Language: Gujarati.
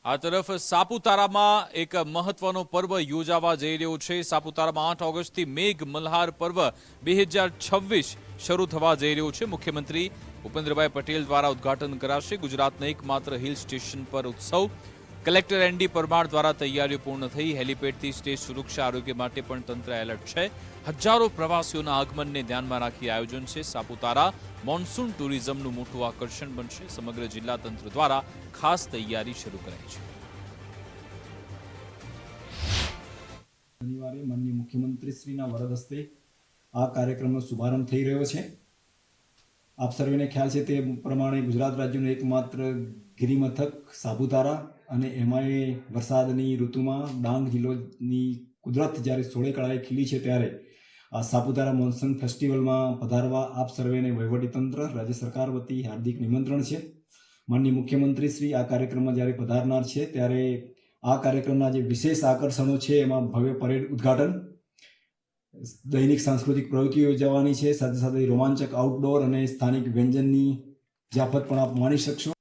આ તરફ સાપુતારામાં એક મહત્વનો પર્વ યોજાવા જઈ રહ્યો છે। સાપુતારામાં 8 ઓગસ્ટથી મેઘ મલ્હાર પર્વ 2026 શરૂ થવા જઈ રહ્યો છે। મુખ્યમંત્રી ભૂપેન્દ્રભાઈ પટેલ દ્વારા ઉદ્ઘાટન કરાશે। ગુજરાતના એકમાત્ર હિલ સ્ટેશન પર ઉત્સવ। કલેક્ટર એનડી પરમાર દ્વારા તૈયારીઓ પૂર્ણ થઈ। હેલિપેડથી સ્ટેજ સુરક્ષા આરોગ્ય માટે પણ તંત્ર એલર્ટ છે। હજારો પ્રવાસીઓના આગમનને ધ્યાનમાં રાખી આયોજન છે। સાપુતારા મોન્સૂન ટુરિઝમનું મોટું આકર્ષણ બનશે। સમગ્ર જિલ્લા તંત્ર દ્વારા ખાસ તૈયારી શરૂ કરાઈ છે। શનિવારે માનનીય મુખ્યમંત્રીશ્રીના વરદ હસ્તે આ કાર્યક્રમનો શુભારંભ થઈ રહ્યો છે। આપ સર્વેને ખ્યાલ છે તે પ્રમાણે ગુજરાત રાજ્યનું એકમાત્ર ગિરિમથક સાપુતારા અને એમાંય વરસાદની ઋતુમાં ડાંગ જિલ્લાની કુદરત જ્યારે સોળે કળાએ ખીલી છે ત્યારે આ સાપુતારા મોન્સૂન ફેસ્ટિવલમાં પધારવા આપ સર્વેને વહીવટીતંત્ર રાજ્ય સરકાર વતી હાર્દિક નિમંત્રણ છે। માનનીય મુખ્યમંત્રીશ્રી આ કાર્યક્રમમાં જ્યારે પધારનાર છે ત્યારે આ કાર્યક્રમના જે વિશેષ આકર્ષણો છે એમાં ભવ્ય પરેડ ઉદ્ઘાટન, દૈનિક સાંસ્કૃતિક પ્રવૃત્તિઓ યોજાવાની છે, સાથે સાથે રોમાંચક આઉટડોર અને સ્થાનિક વ્યંજનની જયાફત પણ આપ માણી શકશો।